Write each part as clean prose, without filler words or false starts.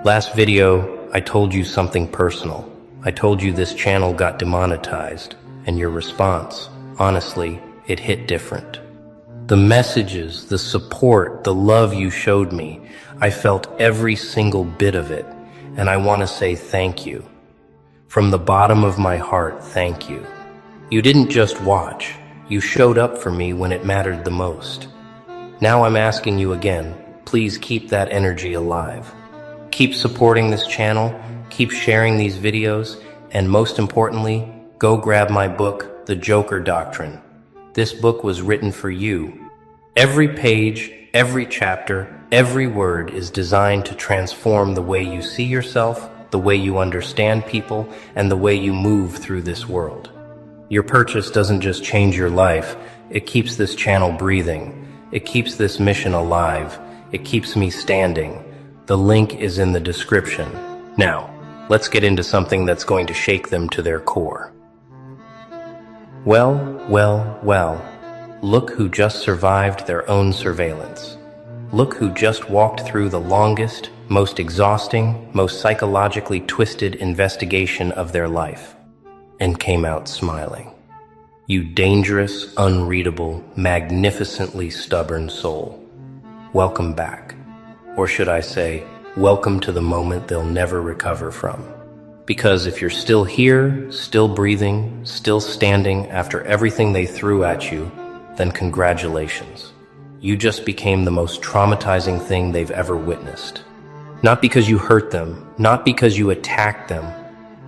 Last video, I told you something personal. I told you this channel got demonetized, and your response, honestly, it hit different. The messages, the support, the love you showed me, I felt every single bit of it, and I want to say thank you. From the bottom of my heart, thank you. You didn't just watch, you showed up for me when it mattered the most. Now I'm asking you again, please keep that energy alive. Keep supporting this channel, keep sharing these videos, and most importantly, go grab my book, The Joker Doctrine. This book was written for you. Every page, every chapter, every word is designed to transform the way you see yourself, the way you understand people, and the way you move through this world. Your purchase doesn't just change your life, it keeps this channel breathing. It keeps this mission alive. It keeps me standing. The link is in the description. Now, let's get into something that's going to shake them to their core. Well, look who just survived their own surveillance. Look who just walked through the longest, most exhausting, most psychologically twisted investigation of their life, and came out smiling. You dangerous, unreadable, magnificently stubborn soul. Welcome back. Or should I say, welcome to the moment they'll never recover from. Because if you're still here, still breathing, still standing after everything they threw at you, then congratulations. You just became the most traumatizing thing they've ever witnessed. Not because you hurt them, not because you attacked them,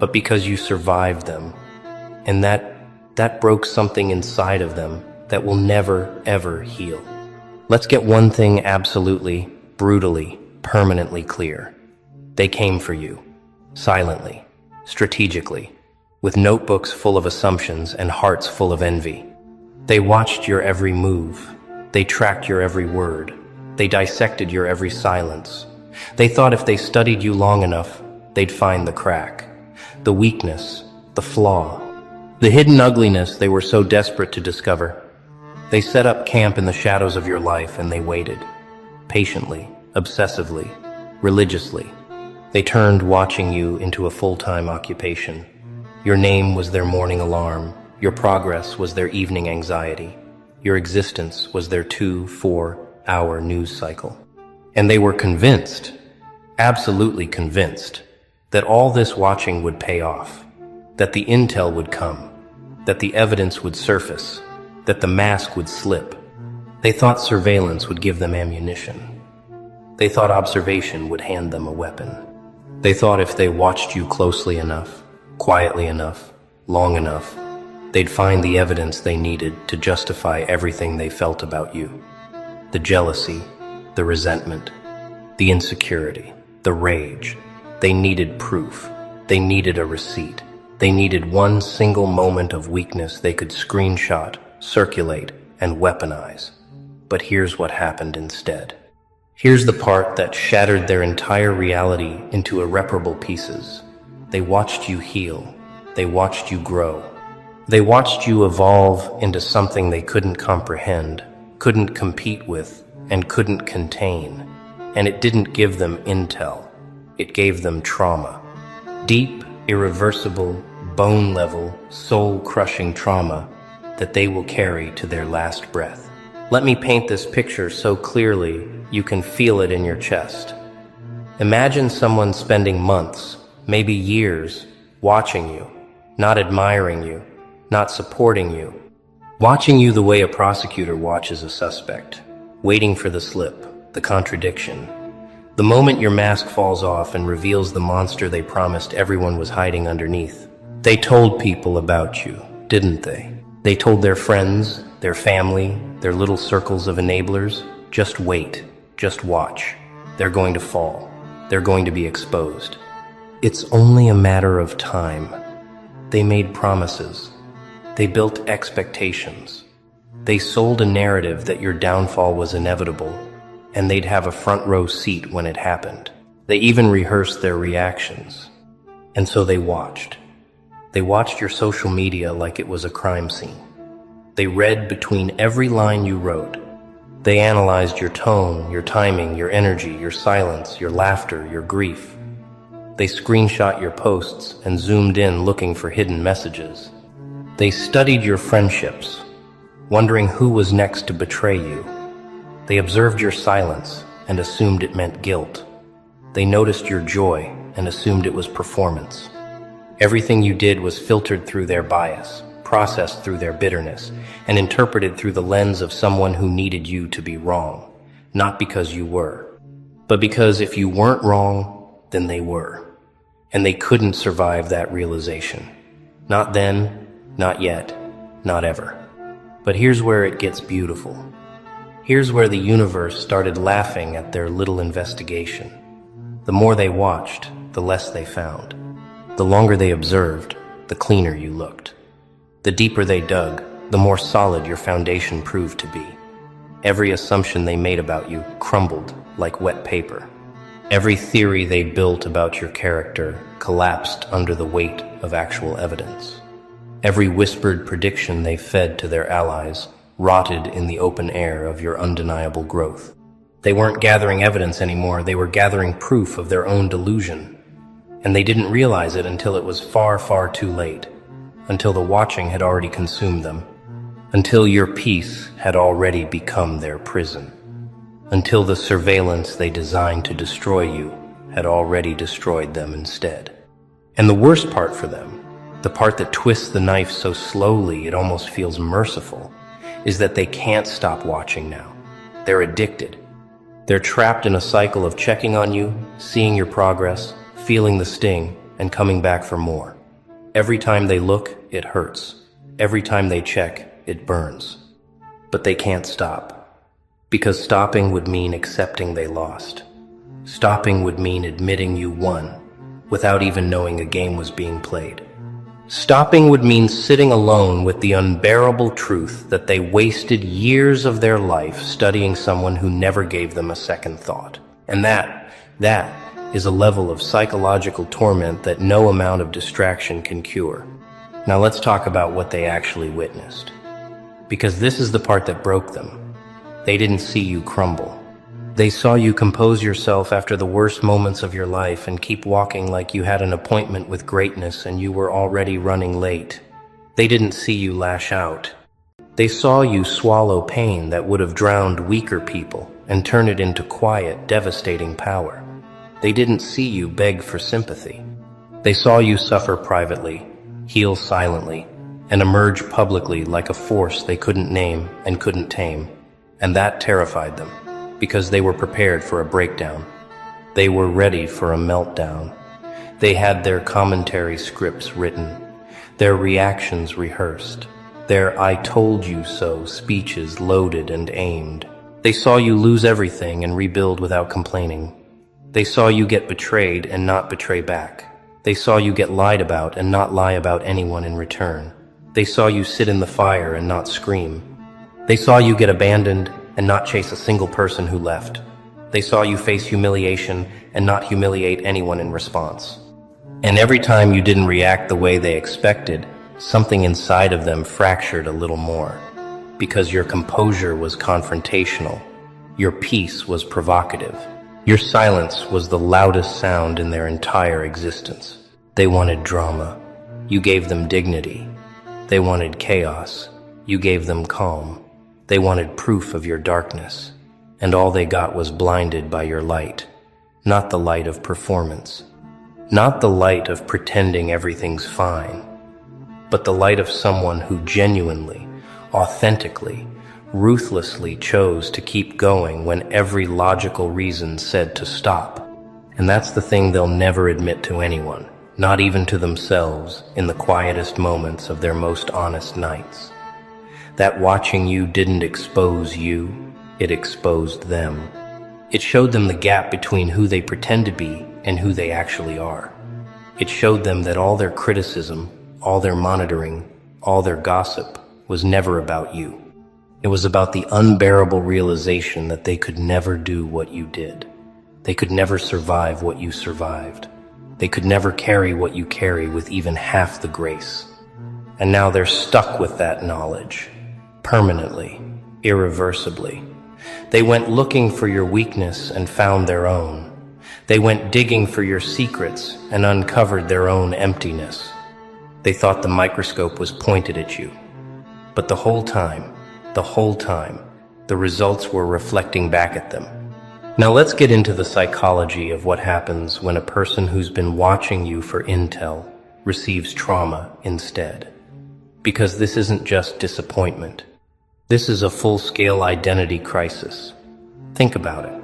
but because you survived them. And that broke something inside of them that will never, ever heal. Let's get one thing absolutely, brutally, permanently clear. They came for you, silently, strategically, with notebooks full of assumptions and hearts full of envy. They watched your every move. They tracked your every word. They dissected your every silence. They thought if they studied you long enough, they'd find the crack, the weakness, the flaw, the hidden ugliness they were so desperate to discover. They set up camp in the shadows of your life and they waited. Patiently, obsessively, religiously. They turned watching you into a full-time occupation. Your name was their morning alarm. Your progress was their evening anxiety. Your existence was their 2-4-hour news cycle. And they were convinced, absolutely convinced, that all this watching would pay off, that the intel would come, that the evidence would surface, that the mask would slip. They thought surveillance would give them ammunition. They thought observation would hand them a weapon. They thought if they watched you closely enough, quietly enough, long enough, they'd find the evidence they needed to justify everything they felt about you. The jealousy, the resentment, the insecurity, the rage. They needed proof. They needed a receipt. They needed one single moment of weakness they could screenshot, circulate, and weaponize. But here's what happened instead. Here's the part that shattered their entire reality into irreparable pieces. They watched you heal. They watched you grow. They watched you evolve into something they couldn't comprehend, couldn't compete with, and couldn't contain. And it didn't give them intel. It gave them trauma. Deep, irreversible, bone-level, soul-crushing trauma that they will carry to their last breath. Let me paint this picture so clearly you can feel it in your chest. Imagine someone spending months, maybe years, watching you, not admiring you, not supporting you, watching you the way a prosecutor watches a suspect, waiting for the slip, the contradiction. The moment your mask falls off and reveals the monster they promised everyone was hiding underneath. They told people about you, didn't they? They told their friends, their family, their little circles of enablers, just wait, just watch. They're going to fall. They're going to be exposed. It's only a matter of time. They made promises. They built expectations. They sold a narrative that your downfall was inevitable, and they'd have a front row seat when it happened. They even rehearsed their reactions. And so they watched. They watched your social media like it was a crime scene. They read between every line you wrote. They analyzed your tone, your timing, your energy, your silence, your laughter, your grief. They screenshot your posts and zoomed in looking for hidden messages. They studied your friendships, wondering who was next to betray you. They observed your silence and assumed it meant guilt. They noticed your joy and assumed it was performance. Everything you did was filtered through their bias, processed through their bitterness, and interpreted through the lens of someone who needed you to be wrong, not because you were, but because if you weren't wrong, then they were. And they couldn't survive that realization. Not then, not yet, not ever. But here's where it gets beautiful. Here's where the universe started laughing at their little investigation. The more they watched, the less they found. The longer they observed, the cleaner you looked. The deeper they dug, the more solid your foundation proved to be. Every assumption they made about you crumbled like wet paper. Every theory they built about your character collapsed under the weight of actual evidence. Every whispered prediction they fed to their allies rotted in the open air of your undeniable growth. They weren't gathering evidence anymore, they were gathering proof of their own delusion. And they didn't realize it until it was far, far too late. Until the watching had already consumed them. Until your peace had already become their prison. Until the surveillance they designed to destroy you had already destroyed them instead. And the worst part for them, the part that twists the knife so slowly it almost feels merciful, is that they can't stop watching now. They're addicted. They're trapped in a cycle of checking on you, seeing your progress, feeling the sting, and coming back for more. Every time they look, it hurts. Every time they check, it burns. But they can't stop. Because stopping would mean accepting they lost. Stopping would mean admitting you won, without even knowing a game was being played. Stopping would mean sitting alone with the unbearable truth that they wasted years of their life studying someone who never gave them a second thought. And that is a level of psychological torment that no amount of distraction can cure. Now let's talk about what they actually witnessed. Because this is the part that broke them. They didn't see you crumble. They saw you compose yourself after the worst moments of your life and keep walking like you had an appointment with greatness and you were already running late. They didn't see you lash out. They saw you swallow pain that would have drowned weaker people and turn it into quiet, devastating power. They didn't see you beg for sympathy. They saw you suffer privately, heal silently, and emerge publicly like a force they couldn't name and couldn't tame. And that terrified them, because they were prepared for a breakdown. They were ready for a meltdown. They had their commentary scripts written, their reactions rehearsed, their "I told you so" speeches loaded and aimed. They saw you lose everything and rebuild without complaining. They saw you get betrayed and not betray back. They saw you get lied about and not lie about anyone in return. They saw you sit in the fire and not scream. They saw you get abandoned and not chase a single person who left. They saw you face humiliation and not humiliate anyone in response. And every time you didn't react the way they expected, something inside of them fractured a little more. Because your composure was confrontational. Your peace was provocative. Your silence was the loudest sound in their entire existence. They wanted drama. You gave them dignity. They wanted chaos. You gave them calm. They wanted proof of your darkness. And all they got was blinded by your light. Not the light of performance. Not the light of pretending everything's fine. But the light of someone who genuinely, authentically, ruthlessly chose to keep going when every logical reason said to stop. And that's the thing they'll never admit to anyone, not even to themselves, in the quietest moments of their most honest nights. That watching you didn't expose you, it exposed them. It showed them the gap between who they pretend to be and who they actually are. It showed them that all their criticism, all their monitoring, all their gossip was never about you. It was about the unbearable realization that they could never do what you did. They could never survive what you survived. They could never carry what you carry with even half the grace. And now they're stuck with that knowledge, permanently, irreversibly. They went looking for your weakness and found their own. They went digging for your secrets and uncovered their own emptiness. They thought the microscope was pointed at you. But the whole time, the results were reflecting back at them. Now let's get into the psychology of what happens when a person who's been watching you for intel receives trauma instead. Because this isn't just disappointment. This is a full-scale identity crisis. Think about it.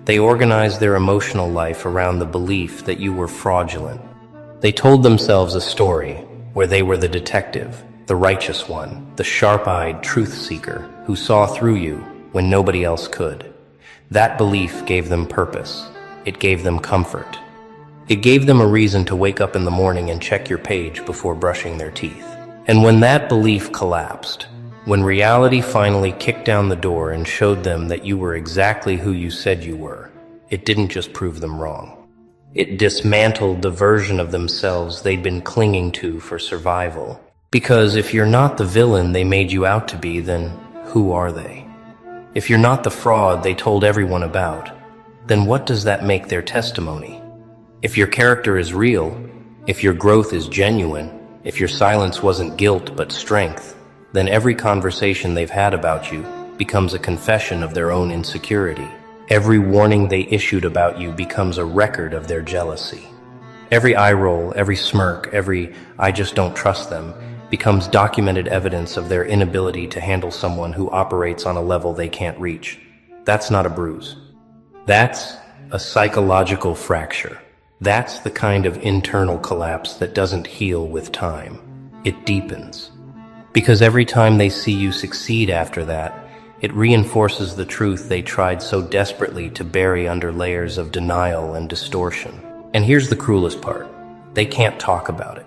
They organized their emotional life around the belief that you were fraudulent. They told themselves a story where they were the detective, the righteous one, the sharp-eyed truth seeker who saw through you when nobody else could. That belief gave them purpose. It gave them comfort. It gave them a reason to wake up in the morning and check your page before brushing their teeth. And when that belief collapsed, when reality finally kicked down the door and showed them that you were exactly who you said you were, it didn't just prove them wrong. It dismantled the version of themselves they'd been clinging to for survival. Because if you're not the villain they made you out to be, then who are they? If you're not the fraud they told everyone about, then what does that make their testimony? If your character is real, if your growth is genuine, if your silence wasn't guilt but strength, then every conversation they've had about you becomes a confession of their own insecurity. Every warning they issued about you becomes a record of their jealousy. Every eye roll, every smirk, every "I just don't trust them" becomes documented evidence of their inability to handle someone who operates on a level they can't reach. That's not a bruise. That's a psychological fracture. That's the kind of internal collapse that doesn't heal with time. It deepens. Because every time they see you succeed after that, it reinforces the truth they tried so desperately to bury under layers of denial and distortion. And here's the cruelest part. They can't talk about it.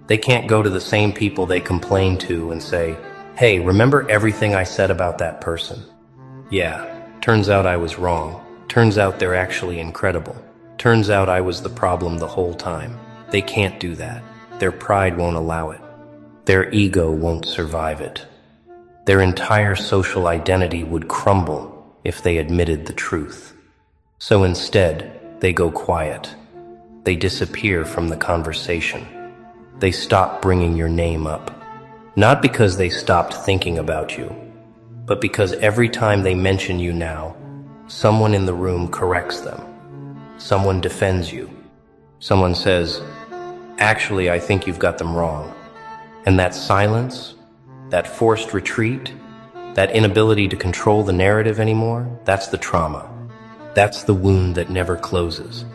They can't go to the same people they complain to and say, "Hey, remember everything I said about that person? Yeah, turns out I was wrong. Turns out they're actually incredible. Turns out I was the problem the whole time." They can't do that. Their pride won't allow it. Their ego won't survive it. Their entire social identity would crumble if they admitted the truth. So instead, they go quiet. They disappear from the conversation. They stop bringing your name up. Not because they stopped thinking about you, but because every time they mention you now, someone in the room corrects them. Someone defends you. Someone says, "Actually, I think you've got them wrong." And that silence, that forced retreat, that inability to control the narrative anymore, that's the trauma. That's the wound that never closes.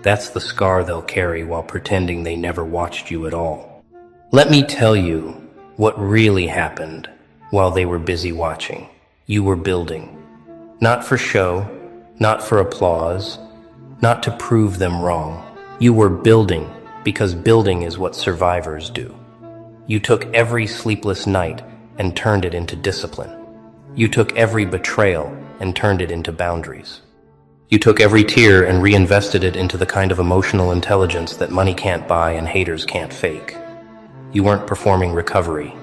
That's the scar they'll carry while pretending they never watched you at all. Let me tell you what really happened while they were busy watching. You were building. Not for show, not for applause, not to prove them wrong. You were building because building is what survivors do. You took every sleepless night and turned it into discipline. You took every betrayal and turned it into boundaries. You took every tear and reinvested it into the kind of emotional intelligence that money can't buy and haters can't fake. You weren't performing recovery.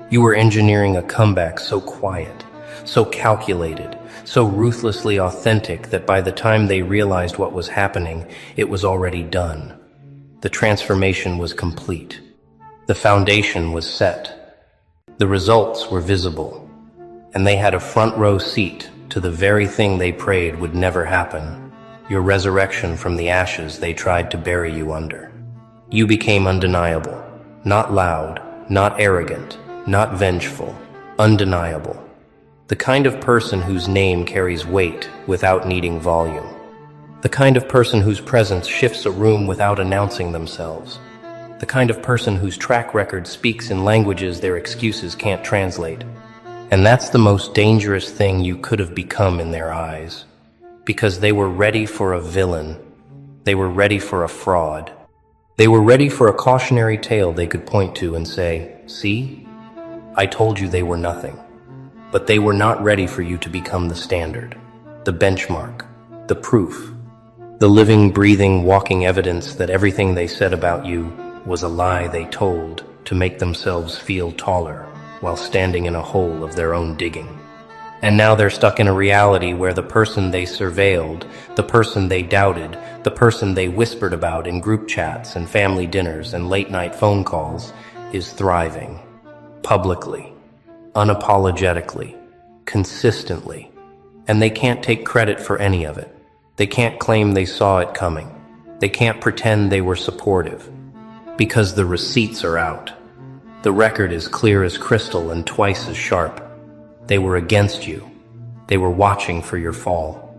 You were engineering a comeback so quiet, so calculated, so ruthlessly authentic that by the time they realized what was happening, it was already done. The transformation was complete. The foundation was set. The results were visible. And they had a front row seat to the very thing they prayed would never happen, your resurrection from the ashes they tried to bury you under. You became undeniable, not loud, not arrogant, not vengeful, undeniable. The kind of person whose name carries weight without needing volume. The kind of person whose presence shifts a room without announcing themselves. The kind of person whose track record speaks in languages their excuses can't translate. And that's the most dangerous thing you could have become in their eyes. Because they were ready for a villain. They were ready for a fraud. They were ready for a cautionary tale they could point to and say, "See? I told you they were nothing." But they were not ready for you to become the standard, the benchmark, the proof, the living, breathing, walking evidence that everything they said about you was a lie they told to make themselves feel taller while standing in a hole of their own digging. And now they're stuck in a reality where the person they surveilled, the person they doubted, the person they whispered about in group chats and family dinners and late-night phone calls is thriving. Publicly, unapologetically, consistently. And they can't take credit for any of it. They can't claim they saw it coming. They can't pretend they were supportive. Because the receipts are out. The record is clear as crystal and twice as sharp. They were against you. They were watching for your fall.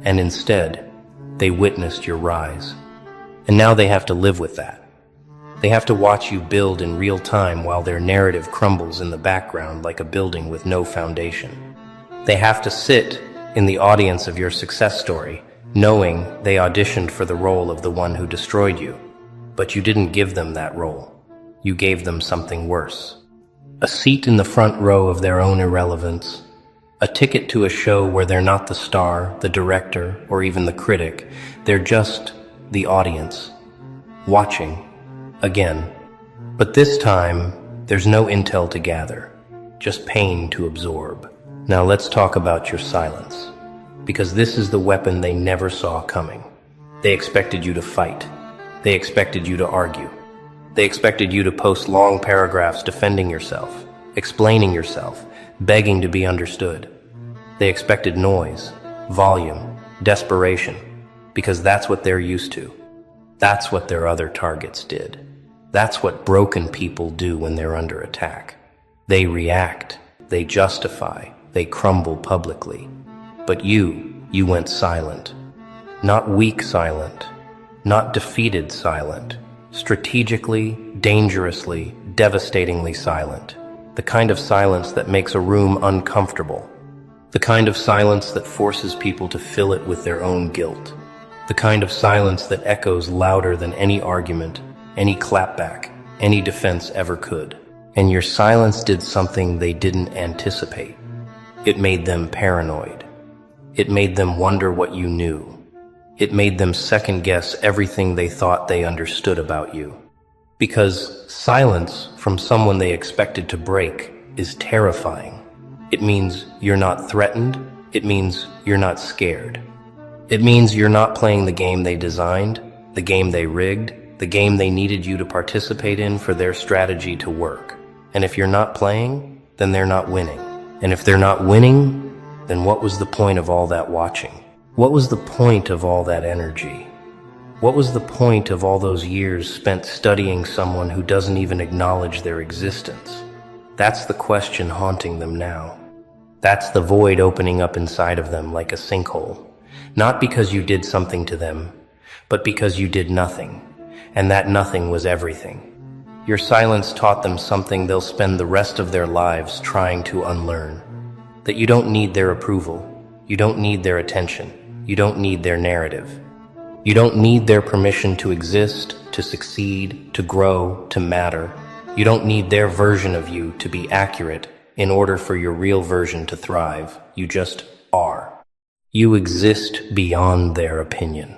And instead, they witnessed your rise. And now they have to live with that. They have to watch you build in real time while their narrative crumbles in the background like a building with no foundation. They have to sit in the audience of your success story, knowing they auditioned for the role of the one who destroyed you. But you didn't give them that role. You gave them something worse. A seat in the front row of their own irrelevance, a ticket to a show where they're not the star, the director, or even the critic. They're just the audience, watching, again. But this time, there's no intel to gather, just pain to absorb. Now let's talk about your silence, because this is the weapon they never saw coming. They expected you to fight. They expected you to argue. They expected you to post long paragraphs defending yourself, explaining yourself, begging to be understood. They expected noise, volume, desperation, because that's what they're used to. That's what their other targets did. That's what broken people do when they're under attack. They react, they justify, they crumble publicly. But you went silent. Not weak silent, not defeated silent. Strategically, dangerously, devastatingly silent. The kind of silence that makes a room uncomfortable. The kind of silence that forces people to fill it with their own guilt. The kind of silence that echoes louder than any argument, any clapback, any defense ever could. And your silence did something they didn't anticipate. It made them paranoid. It made them wonder what you knew. It made them second-guess everything they thought they understood about you. Because silence from someone they expected to break is terrifying. It means you're not threatened. It means you're not scared. It means you're not playing the game they designed, the game they rigged, the game they needed you to participate in for their strategy to work. And if you're not playing, then they're not winning. And if they're not winning, then what was the point of all that watching? What was the point of all that energy? What was the point of all those years spent studying someone who doesn't even acknowledge their existence? That's the question haunting them now. That's the void opening up inside of them like a sinkhole. Not because you did something to them, but because you did nothing. And that nothing was everything. Your silence taught them something they'll spend the rest of their lives trying to unlearn. That you don't need their approval. You don't need their attention. You don't need their narrative. You don't need their permission to exist, to succeed, to grow, to matter. You don't need their version of you to be accurate in order for your real version to thrive. You just are. You exist beyond their opinion.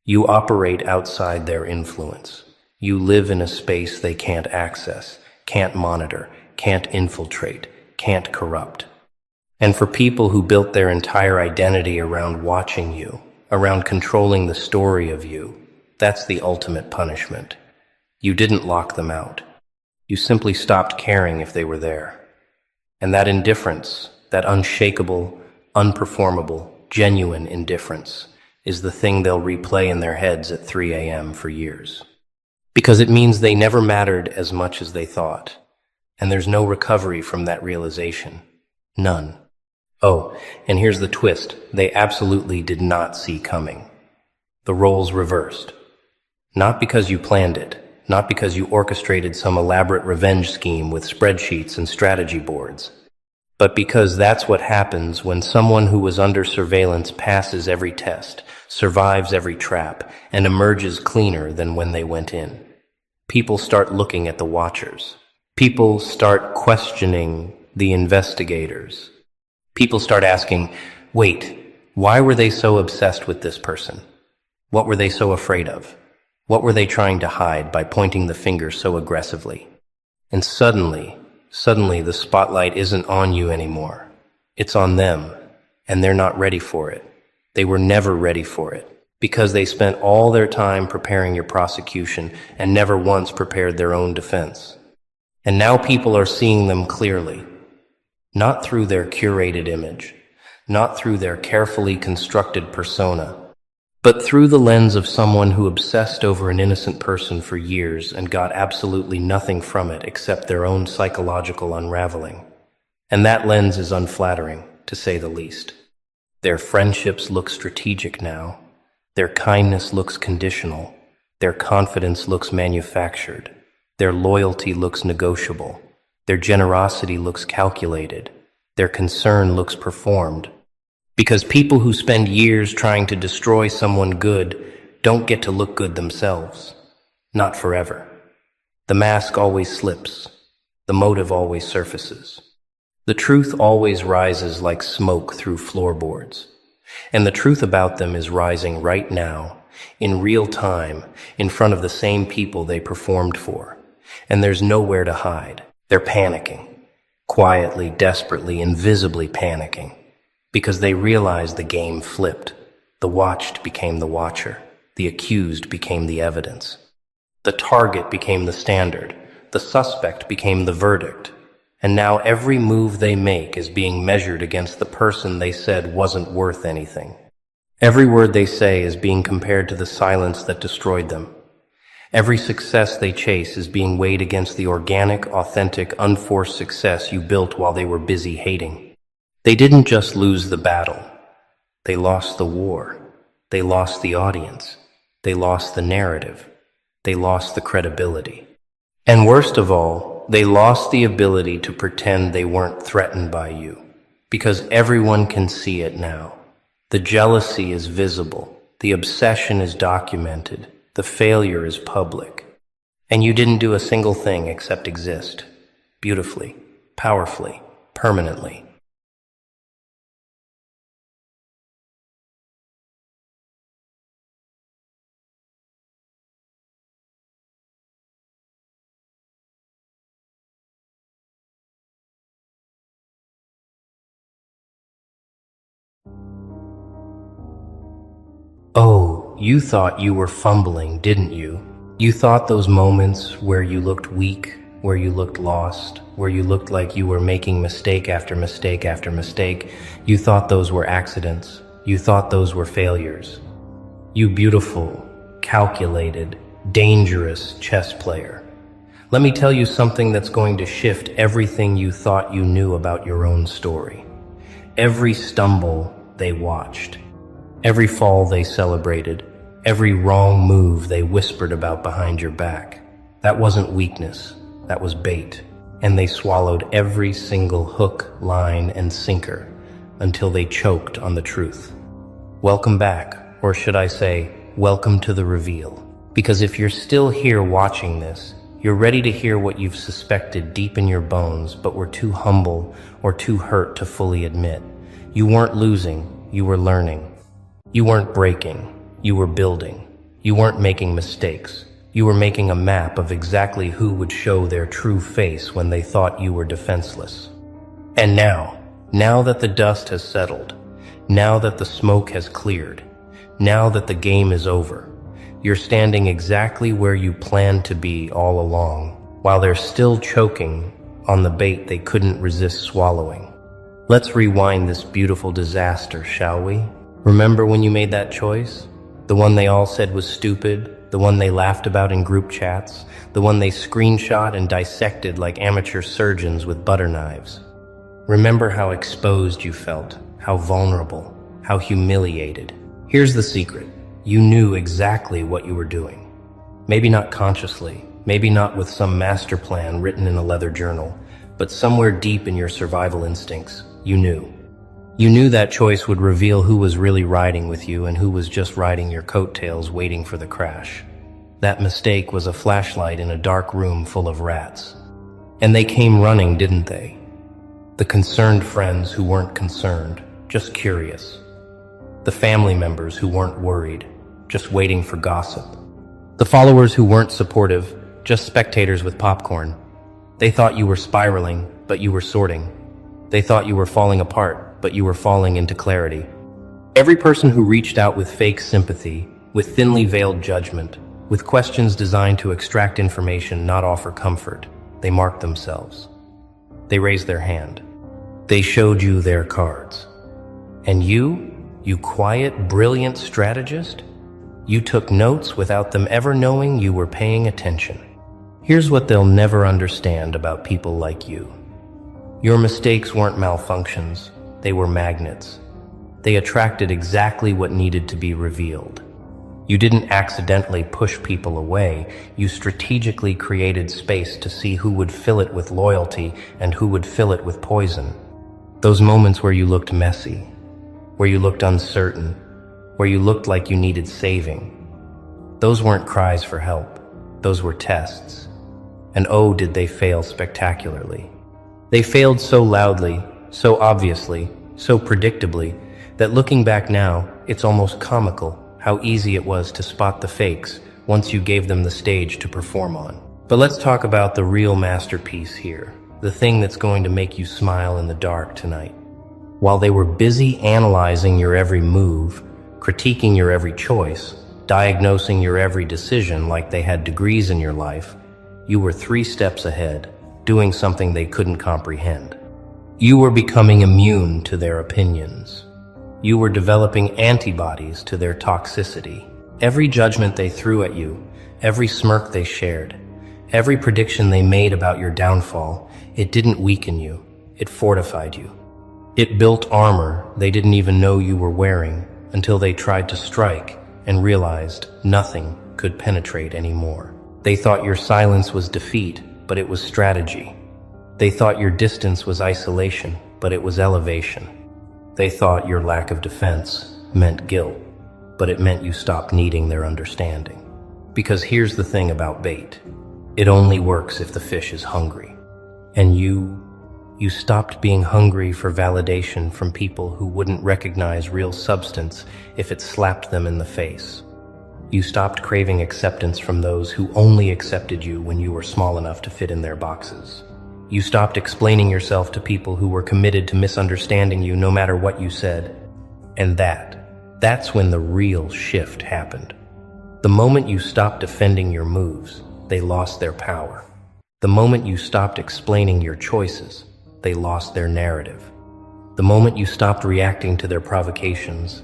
You operate outside their influence. You live in a space they can't access, can't monitor, can't infiltrate, can't corrupt. And for people who built their entire identity around watching you, around controlling the story of you, that's the ultimate punishment. You didn't lock them out. You simply stopped caring if they were there. And that indifference, that unshakable, unperformable, genuine indifference, is the thing they'll replay in their heads at 3 a.m. for years. Because it means they never mattered as much as they thought. And there's no recovery from that realization. None. Oh, and here's the twist. They absolutely did not see coming. The roles reversed. Not because you planned it, not because you orchestrated some elaborate revenge scheme with spreadsheets and strategy boards, but because that's what happens when someone who was under surveillance passes every test, survives every trap, and emerges cleaner than when they went in. People start looking at the watchers. People start questioning the investigators. People start asking, wait, why were they so obsessed with this person? What were they so afraid of? What were they trying to hide by pointing the finger so aggressively? And suddenly the spotlight isn't on you anymore. It's on them, and they're not ready for it. They were never ready for it, because they spent all their time preparing your prosecution and never once prepared their own defense. And now people are seeing them clearly, not through their curated image, not through their carefully constructed persona, but through the lens of someone who obsessed over an innocent person for years and got absolutely nothing from it except their own psychological unraveling. And that lens is unflattering, to say the least. Their friendships look strategic now. Their kindness looks conditional. Their confidence looks manufactured. Their loyalty looks negotiable. Their generosity looks calculated. Their concern looks performed. Because people who spend years trying to destroy someone good don't get to look good themselves. Not forever. The mask always slips. The motive always surfaces. The truth always rises like smoke through floorboards. And the truth about them is rising right now, in real time, in front of the same people they performed for. And there's nowhere to hide. They're panicking. Quietly, desperately, invisibly panicking. Because they realize the game flipped. The watched became the watcher. The accused became the evidence. The target became the standard. The suspect became the verdict. And now every move they make is being measured against the person they said wasn't worth anything. Every word they say is being compared to the silence that destroyed them. Every success they chase is being weighed against the organic, authentic, unforced success you built while they were busy hating. They didn't just lose the battle. They lost the war. They lost the audience. They lost the narrative. They lost the credibility. And worst of all, they lost the ability to pretend they weren't threatened by you, because everyone can see it now. The jealousy is visible, the obsession is documented, the failure is public. And you didn't do a single thing except exist, beautifully, powerfully, permanently. Oh, you thought you were fumbling, didn't you? You thought those moments where you looked weak, where you looked lost, where you looked like you were making mistake after mistake after mistake, you thought those were accidents. You thought those were failures. You beautiful, calculated, dangerous chess player. Let me tell you something that's going to shift everything you thought you knew about your own story. Every stumble they watched. Every fall they celebrated, every wrong move they whispered about behind your back. That wasn't weakness, that was bait. And they swallowed every single hook, line, and sinker until they choked on the truth. Welcome back, or should I say, welcome to the reveal. Because if you're still here watching this, you're ready to hear what you've suspected deep in your bones, but were too humble or too hurt to fully admit. You weren't losing, you were learning. You weren't breaking, you were building. You weren't making mistakes. You were making a map of exactly who would show their true face when they thought you were defenseless. And now that the dust has settled, now that the smoke has cleared, now that the game is over, you're standing exactly where you planned to be all along, while they're still choking on the bait they couldn't resist swallowing. Let's rewind this beautiful disaster, shall we? Remember when you made that choice? The one they all said was stupid, the one they laughed about in group chats, the one they screenshot and dissected like amateur surgeons with butter knives. Remember how exposed you felt, how vulnerable, how humiliated. Here's the secret. You knew exactly what you were doing. Maybe not consciously, maybe not with some master plan written in a leather journal, but somewhere deep in your survival instincts, you knew. You knew that choice would reveal who was really riding with you and who was just riding your coattails waiting for the crash. That mistake was a flashlight in a dark room full of rats. And they came running, didn't they? The concerned friends who weren't concerned, just curious. The family members who weren't worried, just waiting for gossip. The followers who weren't supportive, just spectators with popcorn. They thought you were spiraling, but you were sorting. They thought you were falling apart, but you were falling into clarity. Every person who reached out with fake sympathy, with thinly veiled judgment, with questions designed to extract information, not offer comfort, they marked themselves. They raised their hand. They showed you their cards. And you quiet, brilliant strategist, you took notes without them ever knowing you were paying attention. Here's what they'll never understand about people like you. Your mistakes weren't malfunctions, they were magnets. They attracted exactly what needed to be revealed. You didn't accidentally push people away, you strategically created space to see who would fill it with loyalty and who would fill it with poison. Those moments where you looked messy, where you looked uncertain, where you looked like you needed saving. Those weren't cries for help, those were tests. And oh, did they fail spectacularly. They failed so loudly, so obviously, so predictably, that looking back now, it's almost comical how easy it was to spot the fakes once you gave them the stage to perform on. But let's talk about the real masterpiece here, the thing that's going to make you smile in the dark tonight. While they were busy analyzing your every move, critiquing your every choice, diagnosing your every decision like they had degrees in your life, you were 3 steps ahead, doing something they couldn't comprehend. You were becoming immune to their opinions. You were developing antibodies to their toxicity. Every judgment they threw at you, every smirk they shared, every prediction they made about your downfall, it didn't weaken you, it fortified you. It built armor they didn't even know you were wearing until they tried to strike and realized nothing could penetrate anymore. They thought your silence was defeat, but it was strategy. They thought your distance was isolation, but it was elevation. They thought your lack of defense meant guilt, but it meant you stopped needing their understanding. Because here's the thing about bait. It only works if the fish is hungry. And you stopped being hungry for validation from people who wouldn't recognize real substance if it slapped them in the face. You stopped craving acceptance from those who only accepted you when you were small enough to fit in their boxes. You stopped explaining yourself to people who were committed to misunderstanding you no matter what you said. And that's when the real shift happened. The moment you stopped defending your moves, they lost their power. The moment you stopped explaining your choices, they lost their narrative. The moment you stopped reacting to their provocations,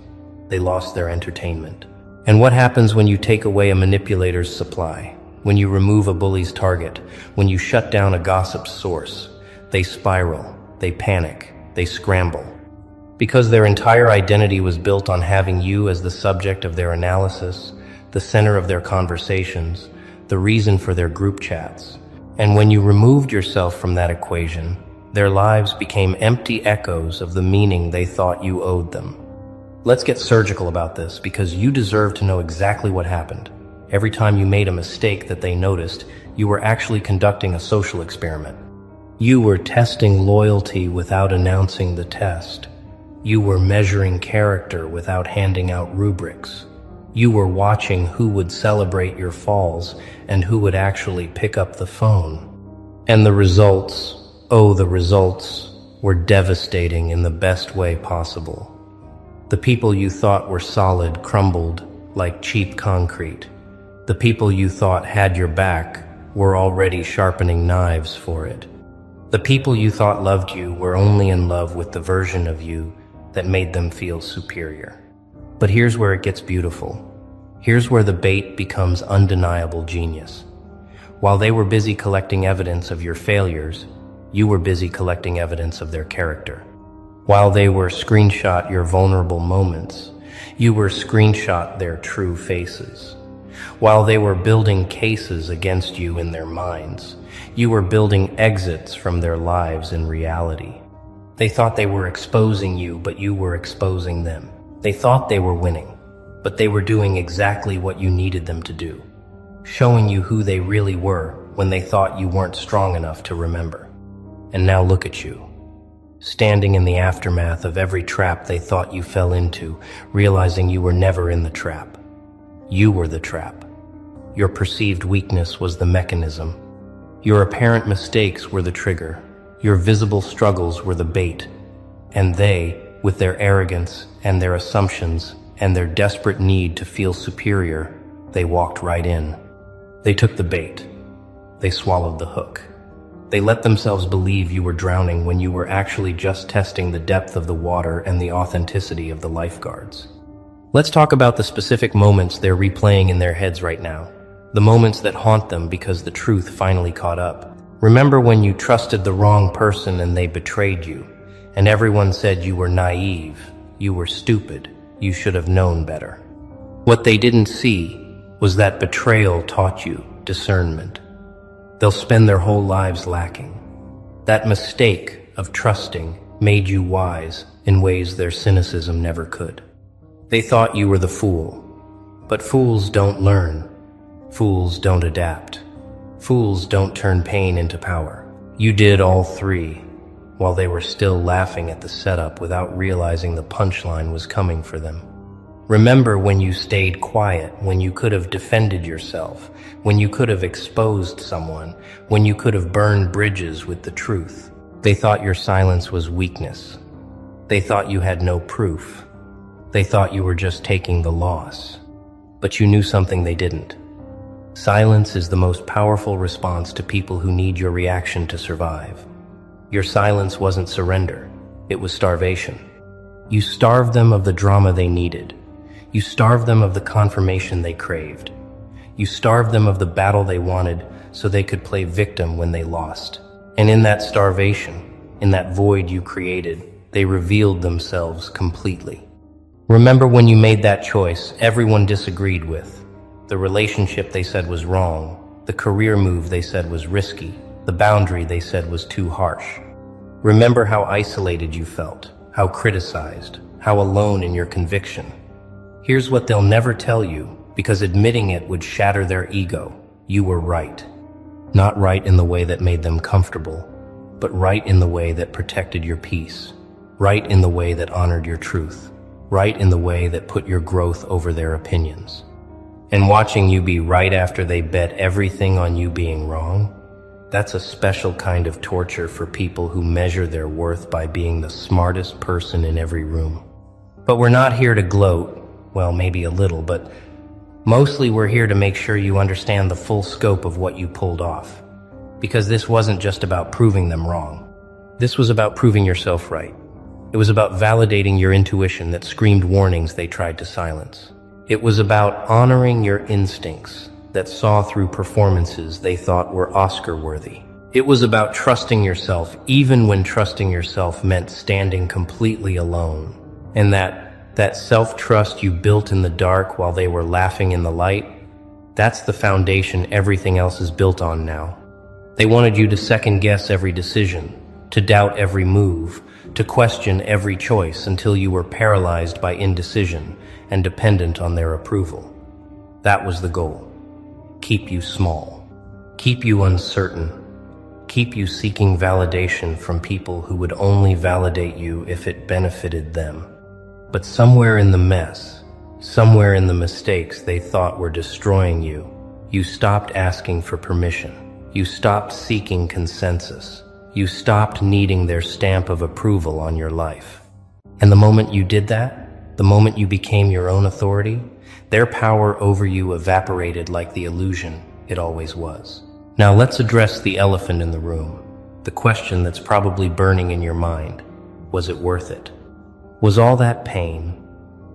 they lost their entertainment. And what happens when you take away a manipulator's supply? When you remove a bully's target, when you shut down a gossip's source, they spiral, they panic, they scramble. Because their entire identity was built on having you as the subject of their analysis, the center of their conversations, the reason for their group chats. And when you removed yourself from that equation, their lives became empty echoes of the meaning they thought you owed them. Let's get surgical about this because you deserve to know exactly what happened. Every time you made a mistake that they noticed, you were actually conducting a social experiment. You were testing loyalty without announcing the test. You were measuring character without handing out rubrics. You were watching who would celebrate your falls and who would actually pick up the phone. And the results, the results were devastating in the best way possible. The people you thought were solid crumbled like cheap concrete. The people you thought had your back were already sharpening knives for it. The people you thought loved you were only in love with the version of you that made them feel superior. But here's where it gets beautiful. Here's where the bait becomes undeniable genius. While they were busy collecting evidence of your failures, you were busy collecting evidence of their character. While they were screenshot your vulnerable moments, you were screenshot their true faces. While they were building cases against you in their minds, you were building exits from their lives in reality. They thought they were exposing you, but you were exposing them. They thought they were winning, but they were doing exactly what you needed them to do, showing you who they really were when they thought you weren't strong enough to remember. And now look at you, standing in the aftermath of every trap they thought you fell into, realizing you were never in the trap. You were the trap. Your perceived weakness was the mechanism. Your apparent mistakes were the trigger. Your visible struggles were the bait, and they, with their arrogance and their assumptions and their desperate need to feel superior, they walked right in. They took the bait. They swallowed the hook. They let themselves believe you were drowning when you were actually just testing the depth of the water and the authenticity of the lifeguards. Let's talk about the specific moments they're replaying in their heads right now. The moments that haunt them because the truth finally caught up. Remember when you trusted the wrong person and they betrayed you, and everyone said you were naive, you were stupid, you should have known better. What they didn't see was that betrayal taught you discernment. They'll spend their whole lives lacking. That mistake of trusting made you wise in ways their cynicism never could. They thought you were the fool, but fools don't learn. Fools don't adapt. Fools don't turn pain into power. You did all three, while they were still laughing at the setup without realizing the punchline was coming for them. Remember when you stayed quiet, when you could have defended yourself, when you could have exposed someone, when you could have burned bridges with the truth. They thought your silence was weakness. They thought you had no proof. They thought you were just taking the loss. But you knew something they didn't. Silence is the most powerful response to people who need your reaction to survive. Your silence wasn't surrender, it was starvation. You starved them of the drama they needed. You starved them of the confirmation they craved. You starved them of the battle they wanted so they could play victim when they lost. And in that starvation, in that void you created, they revealed themselves completely. Remember when you made that choice everyone disagreed with? The relationship they said was wrong, the career move they said was risky, the boundary they said was too harsh. Remember how isolated you felt, how criticized, how alone in your conviction. Here's what they'll never tell you, because admitting it would shatter their ego. You were right. Not right in the way that made them comfortable, but right in the way that protected your peace. Right in the way that honored your truth. Right in the way that put your growth over their opinions. And watching you be right after they bet everything on you being wrong, that's a special kind of torture for people who measure their worth by being the smartest person in every room. But we're not here to gloat. Well, maybe a little, but mostly we're here to make sure you understand the full scope of what you pulled off. Because this wasn't just about proving them wrong. This was about proving yourself right. It was about validating your intuition that screamed warnings they tried to silence. It was about honoring your instincts that saw through performances they thought were Oscar-worthy. It was about trusting yourself even when trusting yourself meant standing completely alone. And that self-trust you built in the dark while they were laughing in the light, that's the foundation everything else is built on now. They wanted you to second-guess every decision, to doubt every move, to question every choice until you were paralyzed by indecision and dependent on their approval. That was the goal. Keep you small. Keep you uncertain. Keep you seeking validation from people who would only validate you if it benefited them. But somewhere in the mess, somewhere in the mistakes they thought were destroying you, you stopped asking for permission. You stopped seeking consensus. You stopped needing their stamp of approval on your life. And the moment you did that, the moment you became your own authority, their power over you evaporated like the illusion it always was. Now let's address the elephant in the room, the question that's probably burning in your mind. Was it worth it? Was all that pain,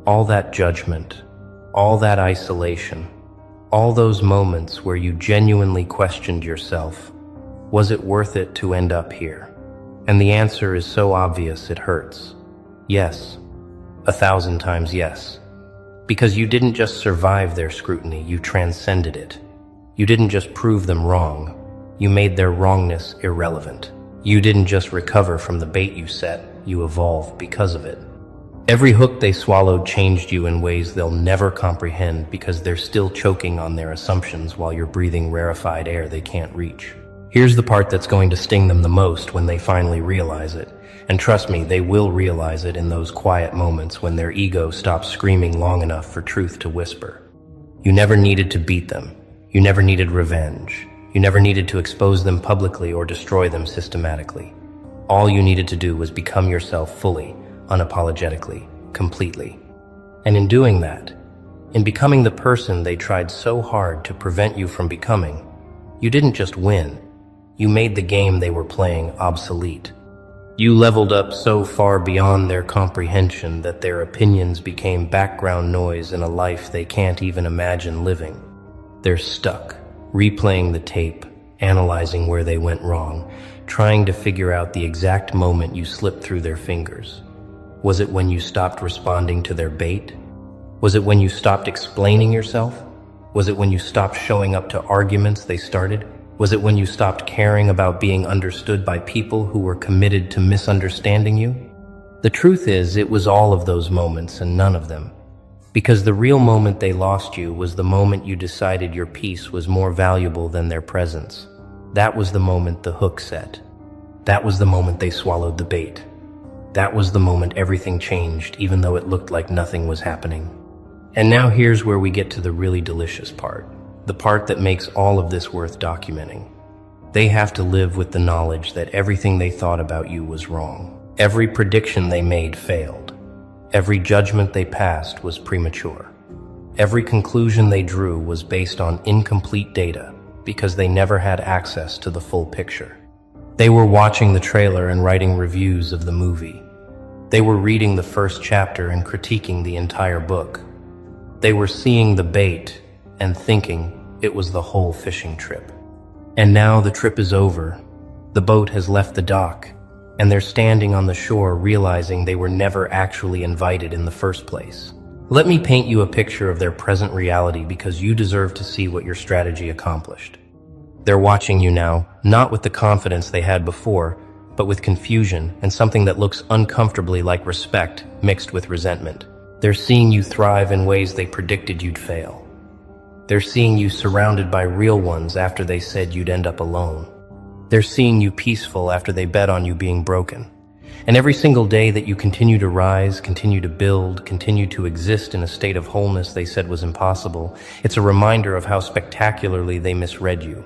all that judgment, all that isolation, all those moments where you genuinely questioned yourself, was it worth it to end up here? And the answer is so obvious it hurts. Yes. 1,000 times yes. Because you didn't just survive their scrutiny, you transcended it. You didn't just prove them wrong, you made their wrongness irrelevant. You didn't just recover from the bait you set, you evolved because of it. Every hook they swallowed changed you in ways they'll never comprehend because they're still choking on their assumptions while you're breathing rarefied air they can't reach. Here's the part that's going to sting them the most when they finally realize it. And trust me, they will realize it in those quiet moments when their ego stops screaming long enough for truth to whisper. You never needed to beat them. You never needed revenge. You never needed to expose them publicly or destroy them systematically. All you needed to do was become yourself fully, unapologetically, completely. And in doing that, in becoming the person they tried so hard to prevent you from becoming, you didn't just win, you made the game they were playing obsolete. You leveled up so far beyond their comprehension that their opinions became background noise in a life they can't even imagine living. They're stuck, replaying the tape, analyzing where they went wrong, trying to figure out the exact moment you slipped through their fingers. Was it when you stopped responding to their bait? Was it when you stopped explaining yourself? Was it when you stopped showing up to arguments they started? Was it when you stopped caring about being understood by people who were committed to misunderstanding you? The truth is, it was all of those moments and none of them. Because the real moment they lost you was the moment you decided your peace was more valuable than their presence. That was the moment the hook set. That was the moment they swallowed the bait. That was the moment everything changed, even though it looked like nothing was happening. And now here's where we get to the really delicious part. The part that makes all of this worth documenting. They have to live with the knowledge that everything they thought about you was wrong. Every prediction they made failed. Every judgment they passed was premature. Every conclusion they drew was based on incomplete data because they never had access to the full picture. They were watching the trailer and writing reviews of the movie. They were reading the first chapter and critiquing the entire book. They were seeing the bait and thinking it was the whole fishing trip. And now the trip is over. The boat has left the dock, and they're standing on the shore realizing they were never actually invited in the first place. Let me paint you a picture of their present reality because you deserve to see what your strategy accomplished. They're watching you now, not with the confidence they had before, but with confusion and something that looks uncomfortably like respect mixed with resentment. They're seeing you thrive in ways they predicted you'd fail. They're seeing you surrounded by real ones after they said you'd end up alone. They're seeing you peaceful after they bet on you being broken. And every single day that you continue to rise, continue to build, continue to exist in a state of wholeness they said was impossible, it's a reminder of how spectacularly they misread you.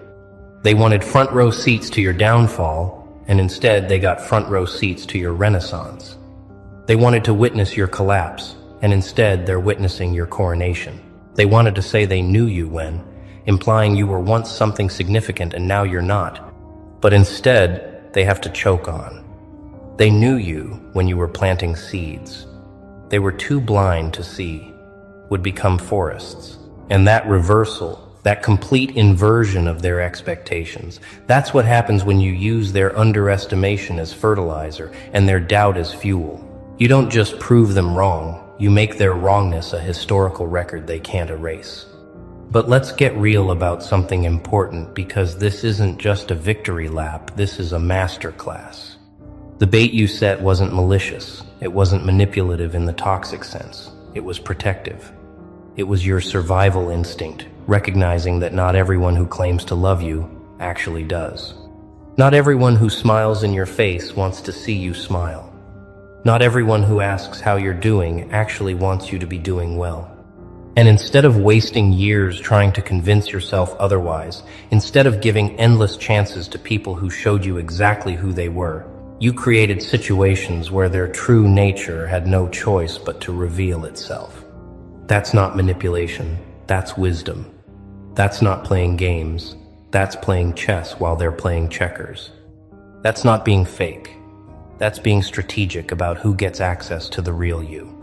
They wanted front row seats to your downfall, and instead they got front row seats to your renaissance. They wanted to witness your collapse, and instead they're witnessing your coronation. They wanted to say they knew you when, implying you were once something significant and now you're not. But instead, they have to choke on. They knew you when you were planting seeds. They were too blind to see, would become forests. And that reversal, that complete inversion of their expectations, that's what happens when you use their underestimation as fertilizer and their doubt as fuel. You don't just prove them wrong. You make their wrongness a historical record they can't erase. But let's get real about something important because this isn't just a victory lap, this is a masterclass. The bait you set wasn't malicious, it wasn't manipulative in the toxic sense, it was protective. It was your survival instinct, recognizing that not everyone who claims to love you actually does. Not everyone who smiles in your face wants to see you smile. Not everyone who asks how you're doing actually wants you to be doing well. And instead of wasting years trying to convince yourself otherwise, instead of giving endless chances to people who showed you exactly who they were, you created situations where their true nature had no choice but to reveal itself. That's not manipulation, that's wisdom. That's not playing games, that's playing chess while they're playing checkers. That's not being fake. That's being strategic about who gets access to the real you.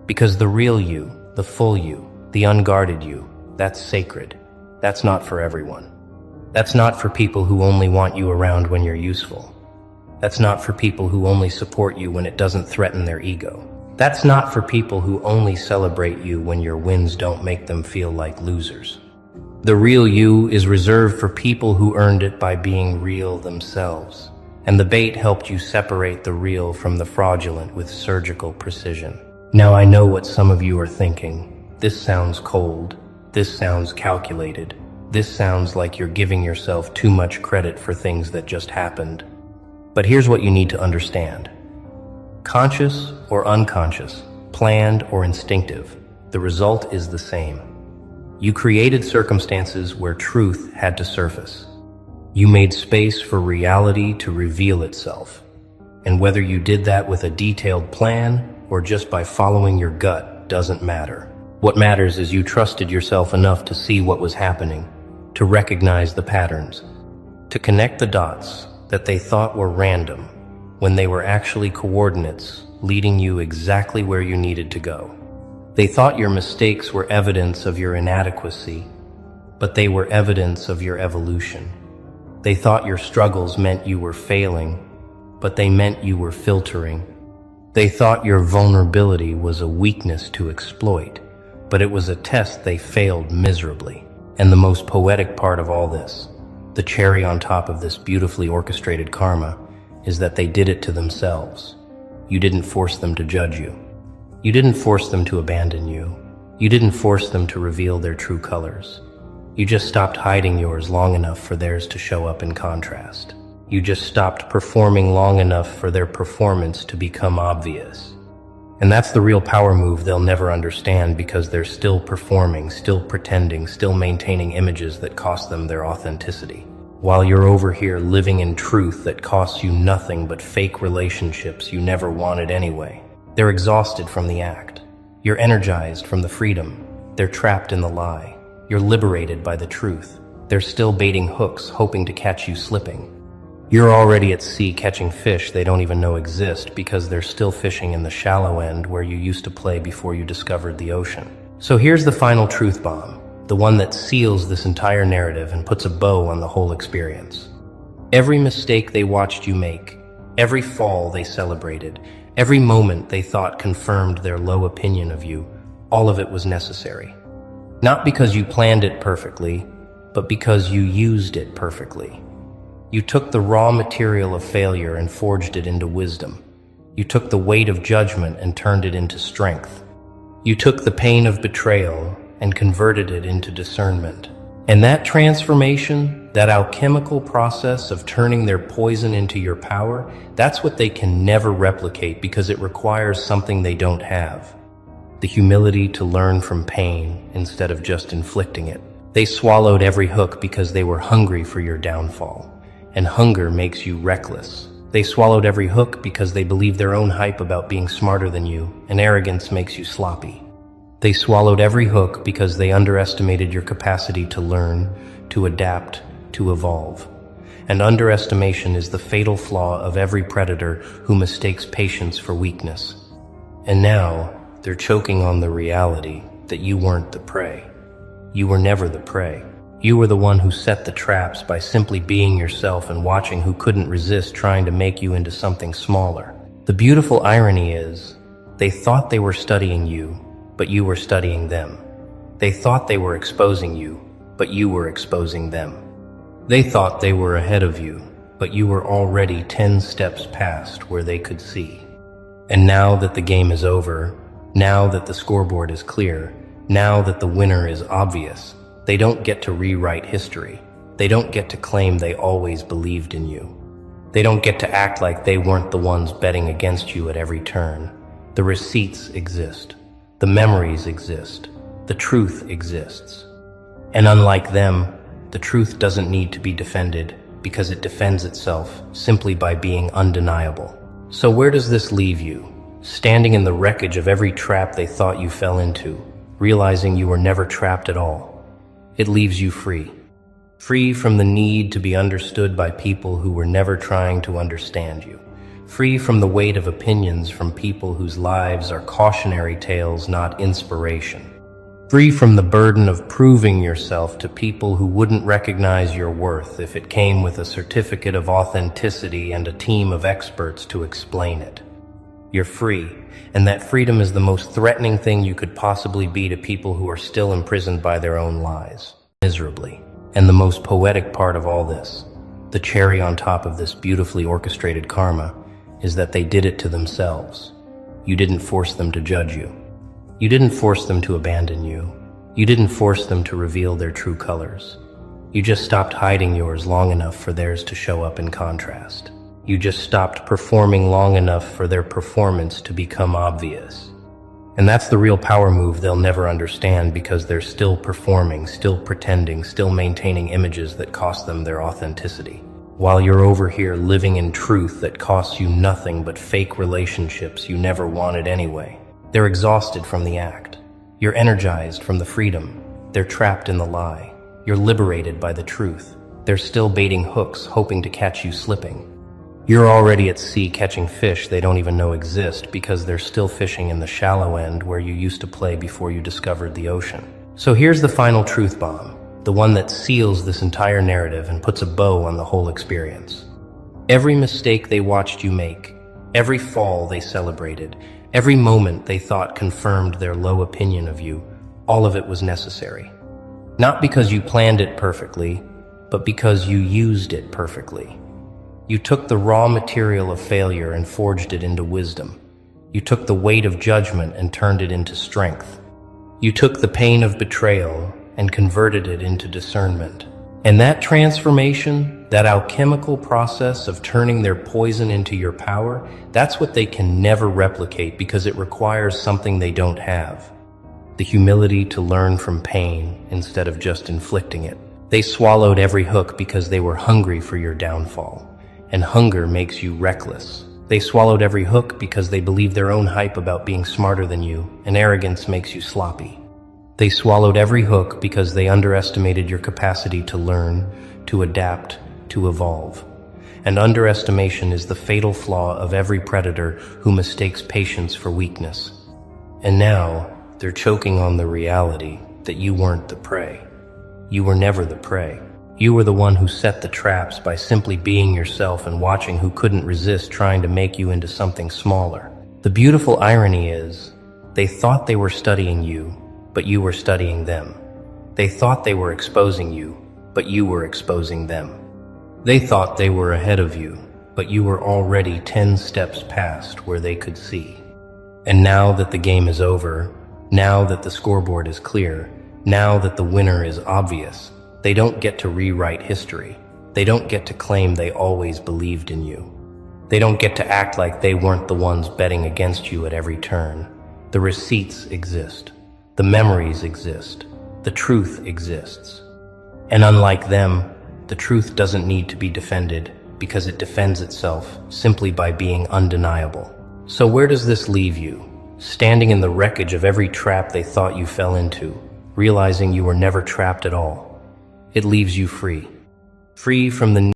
Because the real you, the full you, the unguarded you, that's sacred. That's not for everyone. That's not for people who only want you around when you're useful. That's not for people who only support you when it doesn't threaten their ego. That's not for people who only celebrate you when your wins don't make them feel like losers. The real you is reserved for people who earned it by being real themselves. And the bait helped you separate the real from the fraudulent with surgical precision. Now I know what some of you are thinking. This sounds cold. This sounds calculated. This sounds like you're giving yourself too much credit for things that just happened. But here's what you need to understand. Conscious or unconscious, planned or instinctive, the result is the same. You created circumstances where truth had to surface. You made space for reality to reveal itself. And whether you did that with a detailed plan or just by following your gut doesn't matter. What matters is you trusted yourself enough to see what was happening, to recognize the patterns, to connect the dots that they thought were random when they were actually coordinates leading you exactly where you needed to go. They thought your mistakes were evidence of your inadequacy, but they were evidence of your evolution. They thought your struggles meant you were failing, but they meant you were filtering. They thought your vulnerability was a weakness to exploit, but it was a test they failed miserably. And the most poetic part of all this, the cherry on top of this beautifully orchestrated karma, is that they did it to themselves. You didn't force them to judge you. You didn't force them to abandon you. You didn't force them to reveal their true colors. You just stopped hiding yours long enough for theirs to show up in contrast. You just stopped performing long enough for their performance to become obvious. And that's the real power move they'll never understand, because they're still performing, still pretending, still maintaining images that cost them their authenticity. While you're over here living in truth that costs you nothing but fake relationships you never wanted anyway. They're exhausted from the act. You're energized from the freedom. They're trapped in the lie. You're liberated by the truth. They're still baiting hooks, hoping to catch you slipping. You're already at sea catching fish they don't even know exist, because they're still fishing in the shallow end where you used to play before you discovered the ocean. So here's the final truth bomb, the one that seals this entire narrative and puts a bow on the whole experience. Every mistake they watched you make, every fall they celebrated, every moment they thought confirmed their low opinion of you, all of it was necessary. Not because you planned it perfectly, but because you used it perfectly. You took the raw material of failure and forged it into wisdom. You took the weight of judgment and turned it into strength. You took the pain of betrayal and converted it into discernment. And that transformation, that alchemical process of turning their poison into your power, that's what they can never replicate, because it requires something they don't have. The humility to learn from pain instead of just inflicting it. They swallowed every hook because they were hungry for your downfall. And hunger makes you reckless. They swallowed every hook because they believed their own hype about being smarter than you, and arrogance makes you sloppy. They swallowed every hook because they underestimated your capacity to learn, to adapt, to evolve. And underestimation is the fatal flaw of every predator who mistakes patience for weakness. And now, they're choking on the reality that you weren't the prey. You were never the prey. You were the one who set the traps by simply being yourself and watching who couldn't resist trying to make you into something smaller. The beautiful irony is, they thought they were studying you, but you were studying them. They thought they were exposing you, but you were exposing them. They thought they were ahead of you, but you were already 10 steps past where they could see. And now that the game is over, now that the scoreboard is clear, now that the winner is obvious, they don't get to rewrite history. They don't get to claim they always believed in you. They don't get to act like they weren't the ones betting against you at every turn. The receipts exist. The memories exist. The truth exists. And unlike them, the truth doesn't need to be defended, because it defends itself simply by being undeniable. So where does this leave you? Standing in the wreckage of every trap they thought you fell into, realizing you were never trapped at all. It leaves you free. Free from the need to be understood by people who were never trying to understand you. Free from the weight of opinions from people whose lives are cautionary tales, not inspiration. Free from the burden of proving yourself to people who wouldn't recognize your worth if it came with a certificate of authenticity and a team of experts to explain it. You're free, and that freedom is the most threatening thing you could possibly be to people who are still imprisoned by their own lies, miserably. And the most poetic part of all this, the cherry on top of this beautifully orchestrated karma, is that they did it to themselves. You didn't force them to judge you. You didn't force them to abandon you. You didn't force them to reveal their true colors. You just stopped hiding yours long enough for theirs to show up in contrast. You just stopped performing long enough for their performance to become obvious. And that's the real power move they'll never understand, because they're still performing, still pretending, still maintaining images that cost them their authenticity. while you're over here living in truth that costs you nothing but fake relationships you never wanted anyway. They're exhausted from the act. You're energized from the freedom. They're trapped in the lie. You're liberated by the truth. They're still baiting hooks, hoping to catch you slipping. You're already at sea catching fish they don't even know exist because they're still fishing in the shallow end where you used to play before you discovered the ocean. So here's the final truth bomb, the one that seals this entire narrative and puts a bow on the whole experience. Every mistake they watched you make, every fall they celebrated, every moment they thought confirmed their low opinion of you, all of it was necessary. Not because you planned it perfectly, but because you used it perfectly. You took the raw material of failure and forged it into wisdom. You took the weight of judgment and turned it into strength. You took the pain of betrayal and converted it into discernment. And that transformation, that alchemical process of turning their poison into your power, that's what they can never replicate because it requires something they don't have. The humility to learn from pain instead of just inflicting it. They swallowed every hook because they were hungry for your downfall. And hunger makes you reckless. They swallowed every hook because they believe their own hype about being smarter than you, and arrogance makes you sloppy. They swallowed every hook because they underestimated your capacity to learn, to adapt, to evolve. And underestimation is the fatal flaw of every predator who mistakes patience for weakness. And now, they're choking on the reality that you weren't the prey. You were never the prey. You were the one who set the traps by simply being yourself and watching who couldn't resist trying to make you into something smaller. The beautiful irony is, they thought they were studying you, but you were studying them. They thought they were exposing you, but you were exposing them. They thought they were ahead of you, but you were already 10 steps past where they could see. And now that the game is over, now that the scoreboard is clear, now that the winner is obvious, they don't get to rewrite history. They don't get to claim they always believed in you. They don't get to act like they weren't the ones betting against you at every turn. The receipts exist. The memories exist. The truth exists. And unlike them, the truth doesn't need to be defended because it defends itself simply by being undeniable. So where does this leave you? Standing in the wreckage of every trap they thought you fell into, realizing you were never trapped at all. It leaves you free. Free from the